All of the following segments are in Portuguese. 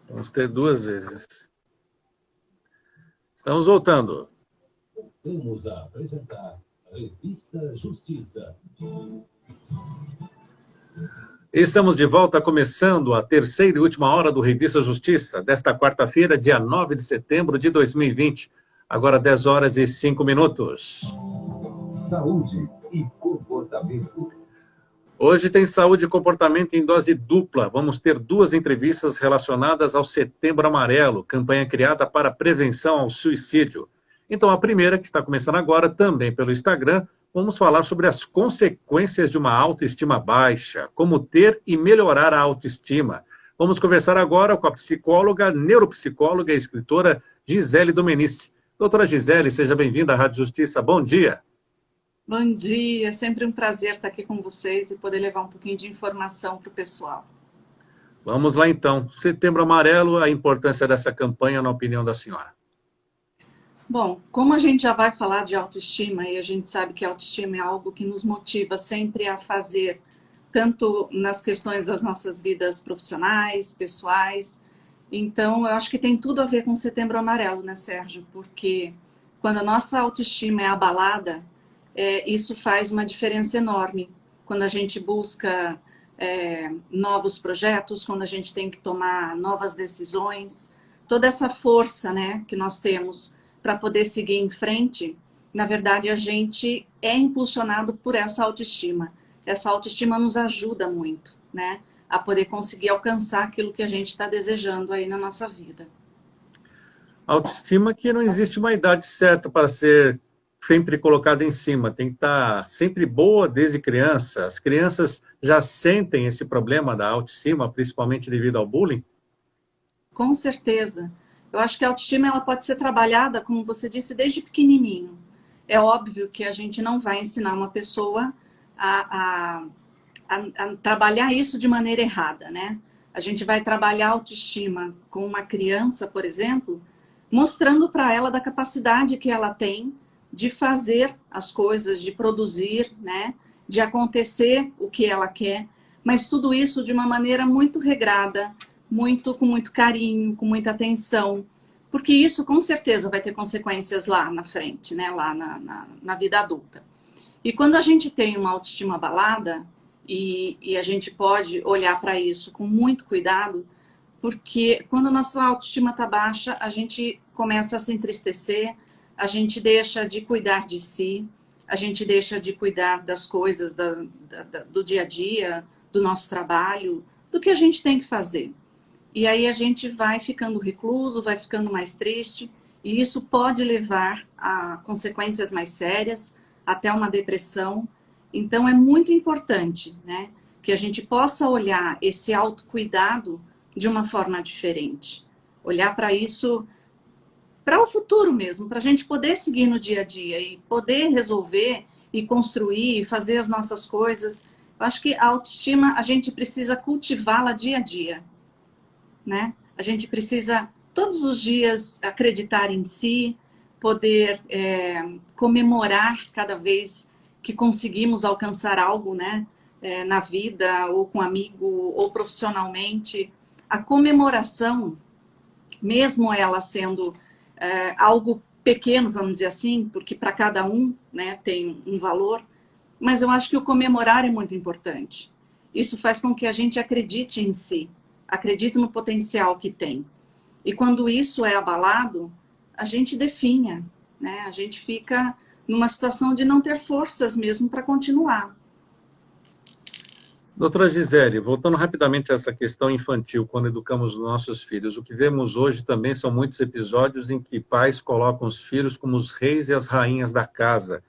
Vamos ter duas vezes. Estamos voltando. Voltamos a apresentar a Revista Justiça. Estamos de volta, começando a terceira e última hora do Revista Justiça, desta quarta-feira, dia 9 de setembro de 2020. Agora 10 horas e 5 minutos. Saúde e comportamento. Hoje tem saúde e comportamento em dose dupla. Vamos ter duas entrevistas relacionadas ao Setembro Amarelo, campanha criada para prevenção ao suicídio. Então, a primeira, que está começando agora, também pelo Instagram, vamos falar sobre as consequências de uma autoestima baixa, como ter e melhorar a autoestima. Vamos conversar agora com a psicóloga, neuropsicóloga e escritora Gisele Domenici. Doutora Gisele, seja bem-vinda à Rádio Justiça. Bom dia. Bom dia, é sempre um prazer estar aqui com vocês e poder levar um pouquinho de informação para o pessoal. Vamos lá então. Setembro Amarelo, a importância dessa campanha na opinião da senhora. Bom, como a gente já vai falar de autoestima e a gente sabe que a autoestima é algo que nos motiva sempre a fazer, tanto nas questões das nossas vidas profissionais, pessoais. Então, eu acho que tem tudo a ver com o Setembro Amarelo, né, Sérgio? Porque quando a nossa autoestima é abalada, isso faz uma diferença enorme. Quando a gente busca novos projetos, quando a gente tem que tomar novas decisões, toda essa força, né, que nós temos para poder seguir em frente, na verdade a gente é impulsionado por essa autoestima. Essa autoestima nos ajuda muito, né, a poder conseguir alcançar aquilo que a gente está desejando aí na nossa vida. Autoestima que não existe uma idade certa para ser sempre colocada em cima, tem que estar sempre boa desde criança. As crianças já sentem esse problema da autoestima, principalmente devido ao bullying? Com certeza. Eu acho que a autoestima ela pode ser trabalhada, como você disse, desde pequenininho. É óbvio que a gente não vai ensinar uma pessoa a trabalhar isso de maneira errada, né? A gente vai trabalhar a autoestima com uma criança, por exemplo, mostrando para ela da capacidade que ela tem de fazer as coisas, de produzir, né? De acontecer o que ela quer, mas tudo isso de uma maneira muito regrada, com muito carinho, com muita atenção, porque isso com certeza vai ter consequências lá na frente, né? Lá na vida adulta. E quando a gente tem uma autoestima abalada, e a gente pode olhar para isso com muito cuidado, porque quando a nossa autoestima está baixa, a gente começa a se entristecer, a gente deixa de cuidar de si, a gente deixa de cuidar das coisas do dia a dia, do nosso trabalho, do que a gente tem que fazer. E aí a gente vai ficando recluso, vai ficando mais triste, e isso pode levar a consequências mais sérias, até uma depressão. Então é muito importante, né, que a gente possa olhar esse autocuidado de uma forma diferente. Olhar para isso, para o futuro mesmo, para a gente poder seguir no dia a dia e poder resolver e construir e fazer as nossas coisas. Eu acho que a autoestima a gente precisa cultivá-la dia a dia, né? A gente precisa todos os dias acreditar em si, poder comemorar cada vez que conseguimos alcançar algo, né? Na vida, ou com um amigo, ou profissionalmente. A comemoração, mesmo ela sendo algo pequeno, vamos dizer assim, porque para cada um, né, tem um valor, mas eu acho que o comemorar é muito importante. Isso faz com que a gente acredite em si, acredite no potencial que tem. E quando isso é abalado, a gente definha, né? A gente fica numa situação de não ter forças mesmo para continuar. Doutora Gisele, voltando rapidamente a essa questão infantil, quando educamos os nossos filhos, o que vemos hoje também são muitos episódios em que pais colocam os filhos como os reis e as rainhas da casa.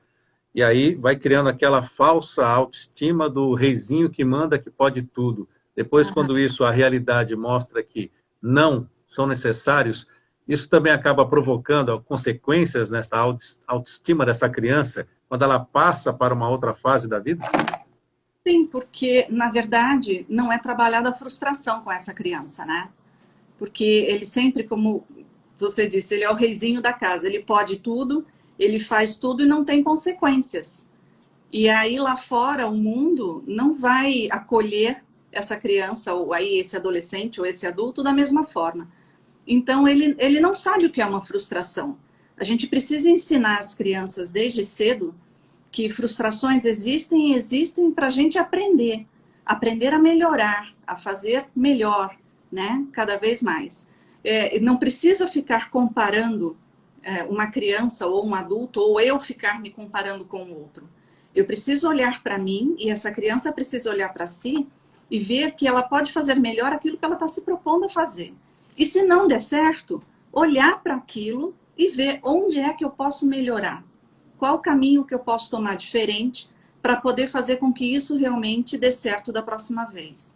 E aí vai criando aquela falsa autoestima do reizinho que manda, que pode tudo. Depois, quando isso, a realidade mostra que não são necessários, isso também acaba provocando consequências nessa autoestima dessa criança, quando ela passa para uma outra fase da vida? Sim, porque, na verdade, não é trabalhada a frustração com essa criança, né? Porque ele sempre, como você disse, ele é o reizinho da casa, ele pode tudo, ele faz tudo e não tem consequências. E aí lá fora, o mundo não vai acolher essa criança, ou aí esse adolescente, ou esse adulto, da mesma forma. Então, ele não sabe o que é uma frustração. A gente precisa ensinar as crianças desde cedo que frustrações existem e existem para a gente aprender a melhorar, a fazer melhor, né? Cada vez mais. Não precisa ficar comparando uma criança ou um adulto, ou eu ficar me comparando com o outro. Eu preciso olhar para mim e essa criança precisa olhar para si e ver que ela pode fazer melhor aquilo que ela está se propondo a fazer. E se não der certo, olhar para aquilo e ver onde é que eu posso melhorar. Qual o caminho que eu posso tomar diferente para poder fazer com que isso realmente dê certo da próxima vez.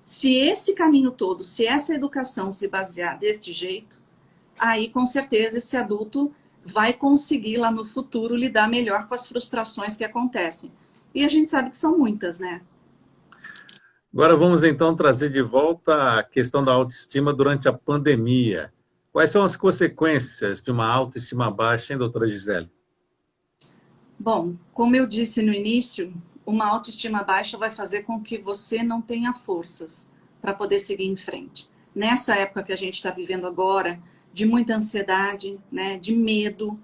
Se esse caminho todo, se essa educação se basear deste jeito, aí com certeza esse adulto vai conseguir lá no futuro lidar melhor com as frustrações que acontecem. E a gente sabe que são muitas, né? Agora vamos então trazer de volta a questão da autoestima durante a pandemia. Quais são as consequências de uma autoestima baixa, hein, doutora Gisele? Bom, como eu disse no início, uma autoestima baixa vai fazer com que você não tenha forças para poder seguir em frente. Nessa época que a gente está vivendo agora, de muita ansiedade, né, de medo,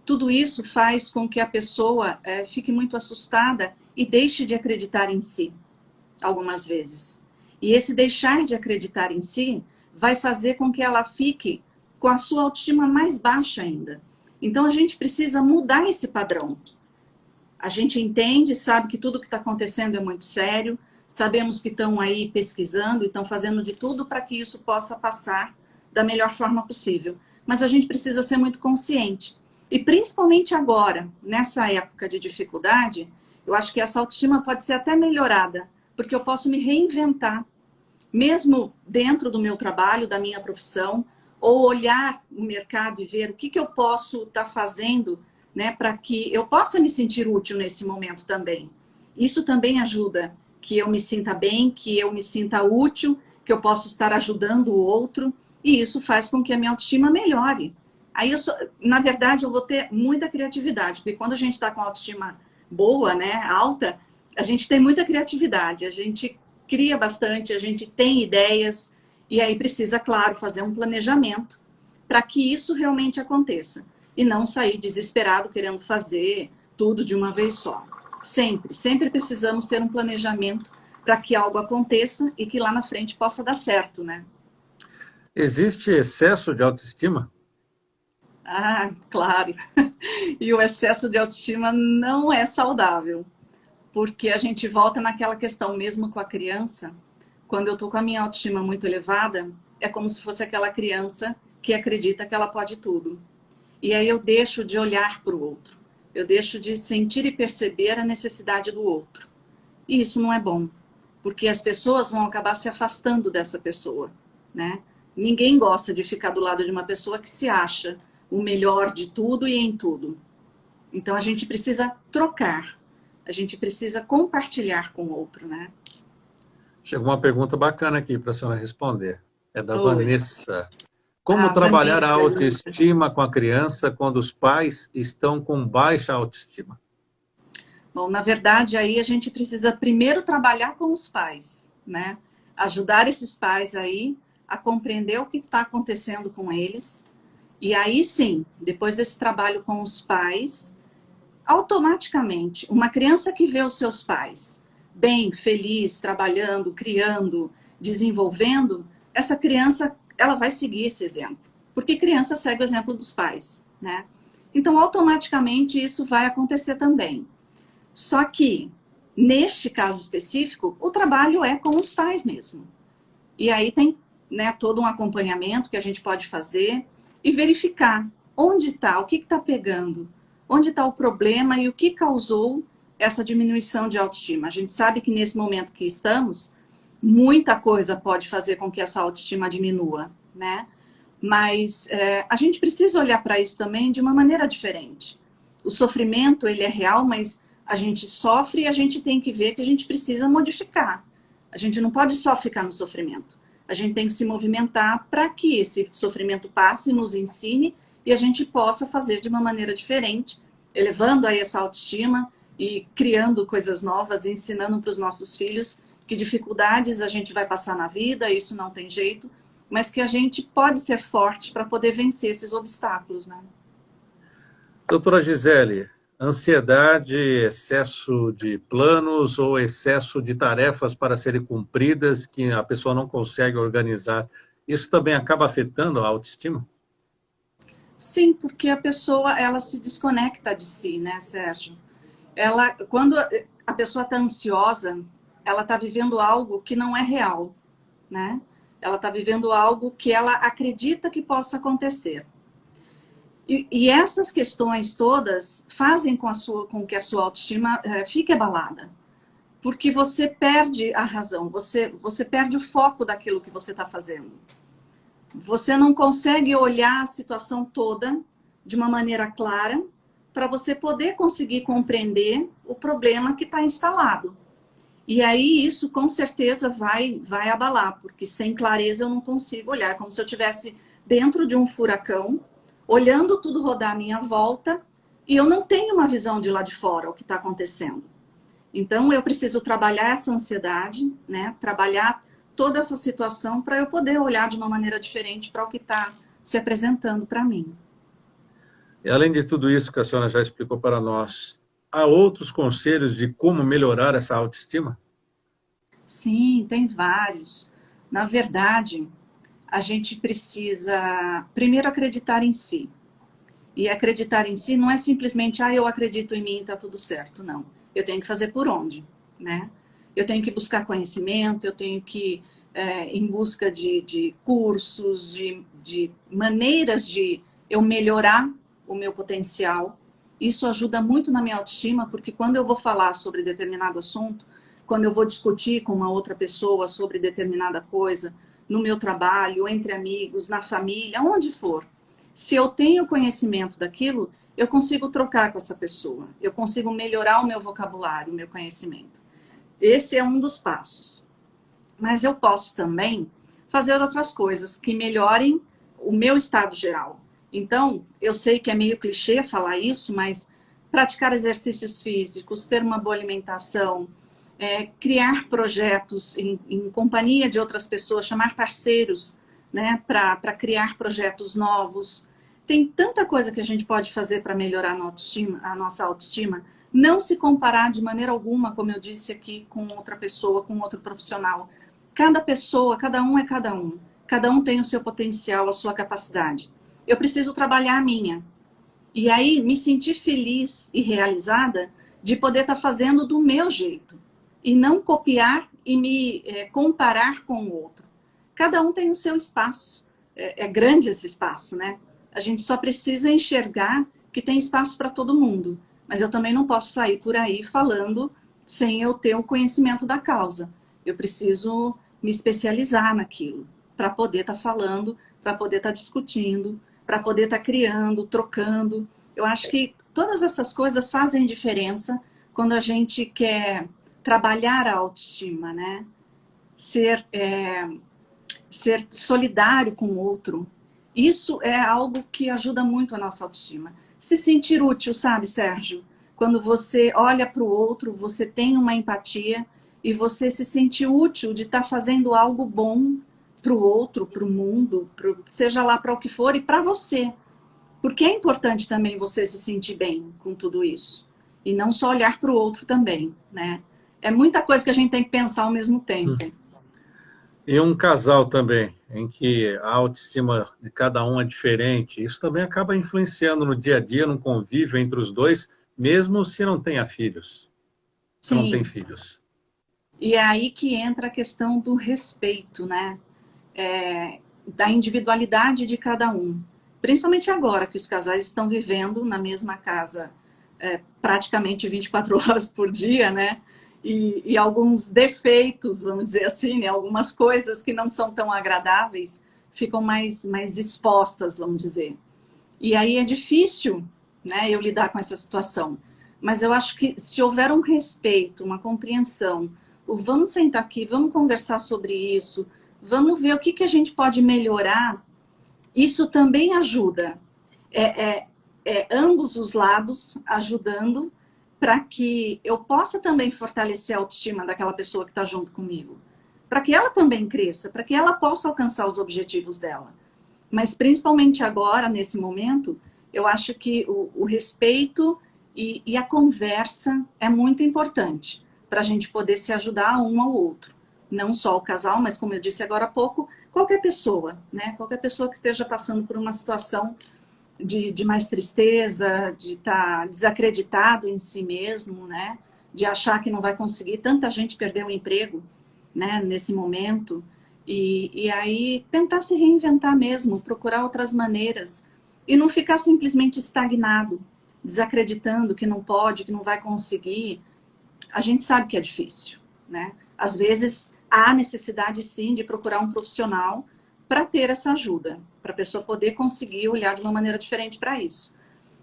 tudo isso faz com que a pessoa fique muito assustada e deixe de acreditar em si, algumas vezes. E esse deixar de acreditar em si vai fazer com que ela fique com a sua autoestima mais baixa ainda. Então a gente precisa mudar esse padrão. A gente entende, sabe que tudo que está acontecendo é muito sério, sabemos que estão aí pesquisando e estão fazendo de tudo para que isso possa passar da melhor forma possível. Mas a gente precisa ser muito consciente. E principalmente agora, nessa época de dificuldade, eu acho que essa autoestima pode ser até melhorada, porque eu posso me reinventar, mesmo dentro do meu trabalho, da minha profissão, ou olhar o mercado e ver o que eu posso estar fazendo, né, para que eu possa me sentir útil nesse momento também. Isso também ajuda que eu me sinta bem, que eu me sinta útil, que eu possa estar ajudando o outro, e isso faz com que a minha autoestima melhore. Aí, na verdade, eu vou ter muita criatividade, porque quando a gente está com a autoestima boa, né, alta, a gente tem muita criatividade, a gente cria bastante, a gente tem ideias, e aí precisa, claro, fazer um planejamento para que isso realmente aconteça. E não sair desesperado querendo fazer tudo de uma vez só. Sempre precisamos ter um planejamento para que algo aconteça e que lá na frente possa dar certo, né? Existe excesso de autoestima? Ah, claro. E o excesso de autoestima não é saudável. Porque a gente volta naquela questão mesmo com a criança. Quando eu estou com a minha autoestima muito elevada, é como se fosse aquela criança que acredita que ela pode tudo. E aí eu deixo de olhar para o outro. Eu deixo de sentir e perceber a necessidade do outro. E isso não é bom, porque as pessoas vão acabar se afastando dessa pessoa, né? Ninguém gosta de ficar do lado de uma pessoa que se acha o melhor de tudo e em tudo. Então a gente precisa trocar, a gente precisa compartilhar com o outro, né? Chegou uma pergunta bacana aqui para a senhora responder. É da Oi. Vanessa. Como trabalhar a Vanessa. autoestima com a criança quando os pais estão com baixa autoestima? Bom, na verdade, aí a gente precisa primeiro trabalhar com os pais, né? Ajudar esses pais aí a compreender o que está acontecendo com eles. E aí sim, depois desse trabalho com os pais, automaticamente, uma criança que vê os seus pais bem, feliz, trabalhando, criando, desenvolvendo, essa criança, ela vai seguir esse exemplo. Porque criança segue o exemplo dos pais, né? Então, automaticamente, isso vai acontecer também. Só que, neste caso específico, o trabalho é com os pais mesmo. E aí tem, né, todo um acompanhamento que a gente pode fazer e verificar onde está, o que está pegando, onde está o problema e o que causou essa diminuição de autoestima. A gente sabe que nesse momento que estamos, muita coisa pode fazer com que essa autoestima diminua, né? Mas a gente precisa olhar para isso também de uma maneira diferente. O sofrimento, ele é real, mas a gente sofre e a gente tem que ver que a gente precisa modificar. A gente não pode só ficar no sofrimento. A gente tem que se movimentar para que esse sofrimento passe, nos ensine e a gente possa fazer de uma maneira diferente, elevando aí essa autoestima e criando coisas novas, ensinando para os nossos filhos que dificuldades a gente vai passar na vida, isso não tem jeito, mas que a gente pode ser forte para poder vencer esses obstáculos, né? Doutora Gisele, ansiedade, excesso de planos ou excesso de tarefas para serem cumpridas que a pessoa não consegue organizar, isso também acaba afetando a autoestima? Sim, porque a pessoa, ela se desconecta de si, né, Sérgio? Quando a pessoa está ansiosa, ela está vivendo algo que não é real, né? Ela está vivendo algo que ela acredita que possa acontecer. E essas questões todas fazem com que a sua autoestima fique abalada. Porque você perde a razão, você perde o foco daquilo que você está fazendo. Você não consegue olhar a situação toda de uma maneira clara para você poder conseguir compreender o problema que está instalado. E aí isso com certeza vai abalar, porque sem clareza eu não consigo olhar, como se eu estivesse dentro de um furacão, olhando tudo rodar à minha volta, e eu não tenho uma visão de lá de fora, o que está acontecendo. Então eu preciso trabalhar essa ansiedade, né? Trabalhar toda essa situação para eu poder olhar de uma maneira diferente para o que está se apresentando para mim. E além de tudo isso que a senhora já explicou para nós, há outros conselhos de como melhorar essa autoestima? Sim, tem vários. Na verdade, a gente precisa primeiro acreditar em si. E acreditar em si não é simplesmente, eu acredito em mim e está tudo certo. Não. Eu tenho que fazer por onde, né? Eu tenho que buscar conhecimento, eu tenho que ir em busca de cursos, de maneiras de eu melhorar o meu potencial. Isso ajuda muito na minha autoestima, porque quando eu vou falar sobre determinado assunto, quando eu vou discutir com uma outra pessoa sobre determinada coisa, no meu trabalho, entre amigos, na família, onde for, se eu tenho conhecimento daquilo, eu consigo trocar com essa pessoa, eu consigo melhorar o meu vocabulário, o meu conhecimento. Esse é um dos passos. Mas eu posso também fazer outras coisas que melhorem o meu estado geral. Então, eu sei que é meio clichê falar isso, mas praticar exercícios físicos, ter uma boa alimentação, criar projetos em companhia de outras pessoas, chamar parceiros, né, para criar projetos novos. Tem tanta coisa que a gente pode fazer para melhorar a nossa autoestima. Não se comparar de maneira alguma, como eu disse aqui, com outra pessoa, com outro profissional. Cada pessoa, cada um é cada um. Cada um tem o seu potencial, a sua capacidade. Eu preciso trabalhar a minha. E aí, me sentir feliz e realizada de poder estar fazendo do meu jeito. E não copiar e me comparar com o outro. Cada um tem o seu espaço. É grande esse espaço, né? A gente só precisa enxergar que tem espaço para todo mundo. Mas eu também não posso sair por aí falando sem eu ter o conhecimento da causa. Eu preciso me especializar naquilo para poder estar falando, para poder estar discutindo, para poder estar criando, trocando. Eu acho que todas essas coisas fazem diferença quando a gente quer trabalhar a autoestima, né? Ser solidário com o outro. Isso é algo que ajuda muito a nossa autoestima. Se sentir útil, sabe, Sérgio? Quando você olha para o outro, você tem uma empatia e você se sente útil de estar fazendo algo bom para o outro, para o mundo, seja lá para o que for, e para você. Porque é importante também você se sentir bem com tudo isso. E não só olhar para o outro também, né? É muita coisa que a gente tem que pensar ao mesmo tempo. E um casal também, em que a autoestima de cada um é diferente, isso também acaba influenciando no dia a dia, no convívio entre os dois, mesmo se não tenha filhos. Se não tem filhos. E é aí que entra a questão do respeito, né? Da individualidade de cada um. Principalmente agora que os casais estão vivendo na mesma casa praticamente 24 horas por dia, né? E alguns defeitos, vamos dizer assim, né? Algumas coisas que não são tão agradáveis ficam mais expostas, vamos dizer. E aí é difícil, né, eu lidar com essa situação. Mas eu acho que se houver um respeito, uma compreensão, vamos sentar aqui, vamos conversar sobre isso, vamos ver o que a gente pode melhorar, isso também ajuda. Ambos os lados ajudando para que eu possa também fortalecer a autoestima daquela pessoa que está junto comigo, para que ela também cresça, para que ela possa alcançar os objetivos dela. Mas principalmente agora, nesse momento, eu acho que o respeito e a conversa é muito importante para a gente poder se ajudar um ao outro. Não só o casal, mas como eu disse agora há pouco, qualquer pessoa, né? Qualquer pessoa que esteja passando por uma situação de mais tristeza, de estar desacreditado em si mesmo, né? De achar que não vai conseguir. Tanta gente perdeu o emprego, né? Nesse momento. E aí tentar se reinventar mesmo, procurar outras maneiras e não ficar simplesmente estagnado, desacreditando que não pode, que não vai conseguir. A gente sabe que é difícil, né? Às vezes há necessidade sim de procurar um profissional para ter essa ajuda, para a pessoa poder conseguir olhar de uma maneira diferente para isso.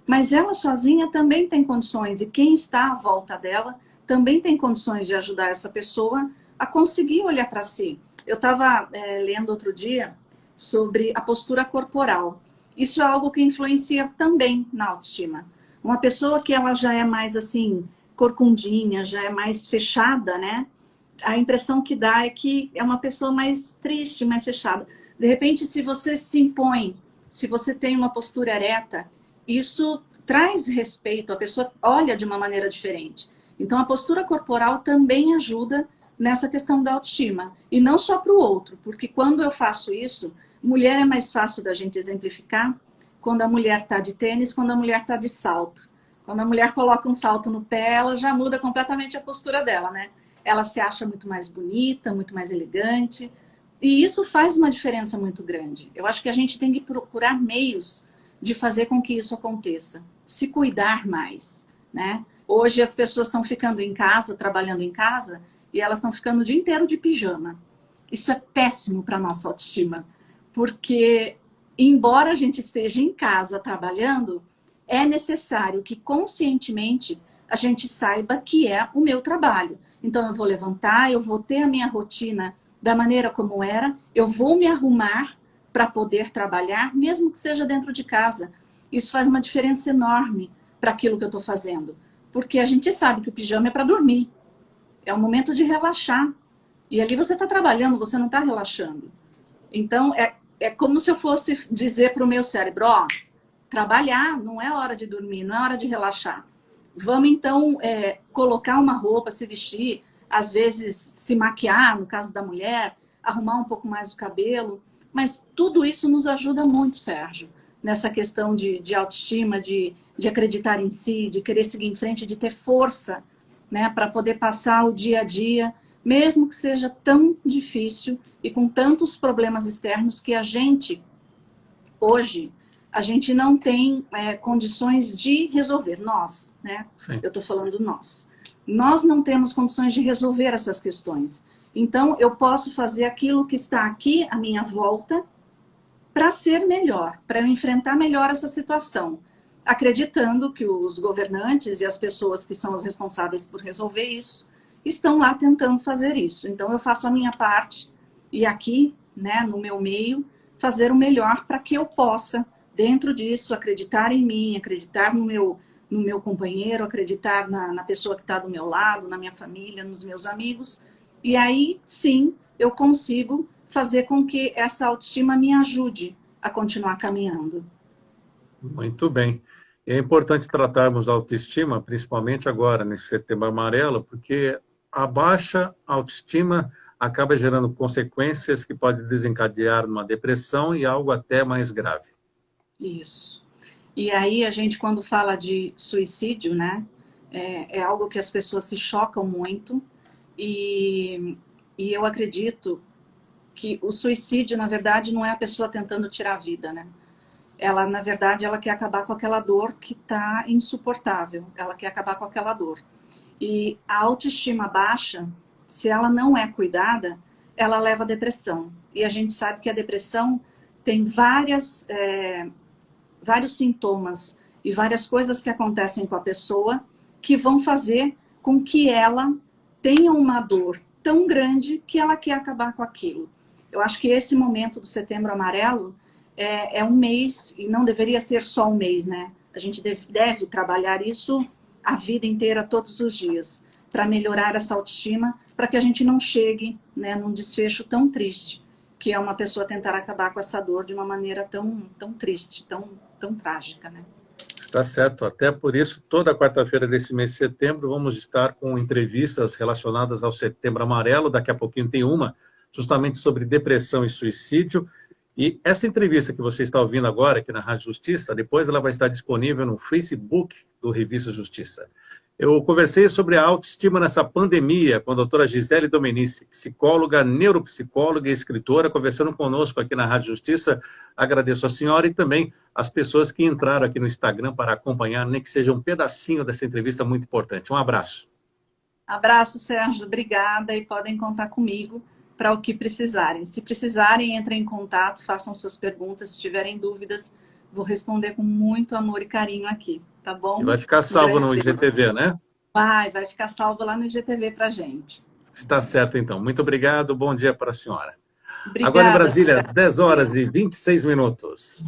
Mas ela sozinha também tem condições, e quem está à volta dela também tem condições de ajudar essa pessoa a conseguir olhar para si. Eu estava lendo outro dia sobre a postura corporal. Isso é algo que influencia também na autoestima. Uma pessoa que ela já é mais assim, corcundinha, já é mais fechada, né? A impressão que dá é que é uma pessoa mais triste, mais fechada. De repente, se você se impõe, se você tem uma postura ereta, isso traz respeito, a pessoa olha de uma maneira diferente. Então, a postura corporal também ajuda nessa questão da autoestima. E não só para o outro, porque quando eu faço isso, mulher é mais fácil da gente exemplificar quando a mulher está de tênis, quando a mulher está de salto. Quando a mulher coloca um salto no pé, ela já muda completamente a postura dela, né? Ela se acha muito mais bonita, muito mais elegante. E isso faz uma diferença muito grande. Eu acho que a gente tem que procurar meios de fazer com que isso aconteça. Se cuidar mais, né? Hoje as pessoas estão ficando em casa, trabalhando em casa, e elas estão ficando o dia inteiro de pijama. Isso é péssimo para a nossa autoestima. Porque, embora a gente esteja em casa trabalhando, é necessário que conscientemente a gente saiba que é o meu trabalho. Então eu vou levantar, eu vou ter a minha rotina da maneira como era, eu vou me arrumar para poder trabalhar, mesmo que seja dentro de casa. Isso faz uma diferença enorme para aquilo que eu estou fazendo. Porque a gente sabe que o pijama é para dormir. É um momento de relaxar. E ali você está trabalhando, você não está relaxando. Então, é como se eu fosse dizer para o meu cérebro, ó, trabalhar não é hora de dormir, não é hora de relaxar. Vamos, então, colocar uma roupa, se vestir, às vezes se maquiar, no caso da mulher, arrumar um pouco mais o cabelo. Mas tudo isso nos ajuda muito, Sérgio, nessa questão de autoestima, de acreditar em si, de querer seguir em frente, de ter força, né, para poder passar o dia a dia, mesmo que seja tão difícil e com tantos problemas externos que a gente, hoje, a gente não tem condições de resolver. Nós, né? Sim. Eu estou falando nós. Nós não temos condições de resolver essas questões. Então, eu posso fazer aquilo que está aqui à minha volta para ser melhor, para eu enfrentar melhor essa situação, acreditando que os governantes e as pessoas que são as responsáveis por resolver isso estão lá tentando fazer isso. Então, eu faço a minha parte e aqui, né, no meu meio, fazer o melhor para que eu possa, dentro disso, acreditar em mim, acreditar no meu companheiro, acreditar na pessoa que está do meu lado, na minha família, nos meus amigos. E aí, sim, eu consigo fazer com que essa autoestima me ajude a continuar caminhando. Muito bem. É importante tratarmos a autoestima, principalmente agora, nesse Setembro Amarelo, porque a baixa autoestima acaba gerando consequências que podem desencadear uma depressão e algo até mais grave. Isso. E aí a gente, quando fala de suicídio, né, é algo que as pessoas se chocam muito e eu acredito que o suicídio, na verdade, não é a pessoa tentando tirar a vida, né? Ela, na verdade, ela quer acabar com aquela dor que está insuportável. Ela quer acabar com aquela dor. E a autoestima baixa, se ela não é cuidada, ela leva à depressão. E a gente sabe que a depressão tem vários sintomas e várias coisas que acontecem com a pessoa que vão fazer com que ela tenha uma dor tão grande que ela quer acabar com aquilo. Eu acho que esse momento do Setembro Amarelo é um mês, e não deveria ser só um mês, né? A gente deve trabalhar isso a vida inteira, todos os dias, para melhorar essa autoestima, para que a gente não chegue, né, num desfecho tão triste, que é uma pessoa tentar acabar com essa dor de uma maneira tão triste, tão trágica, né? Está certo. Até por isso, toda quarta-feira desse mês de setembro, vamos estar com entrevistas relacionadas ao Setembro Amarelo. Daqui a pouquinho tem uma, justamente sobre depressão e suicídio. E essa entrevista que você está ouvindo agora aqui na Rádio Justiça, depois ela vai estar disponível no Facebook do Revista Justiça. Eu conversei sobre a autoestima nessa pandemia com a doutora Gisele Domenici, psicóloga, neuropsicóloga e escritora, conversando conosco aqui na Rádio Justiça. Agradeço a senhora e também as pessoas que entraram aqui no Instagram para acompanhar, nem que seja um pedacinho dessa entrevista muito importante. Um abraço. Abraço, Sérgio. Obrigada e podem contar comigo para o que precisarem. Se precisarem, entrem em contato, façam suas perguntas. Se tiverem dúvidas, vou responder com muito amor e carinho aqui, tá bom? E vai ficar salvo no IGTV, né? Vai ficar salvo lá no IGTV pra gente. Está certo, então. Muito obrigado, bom dia para a senhora. Obrigada, Agora em Brasília, Sérgio. 10 horas e 26 minutos.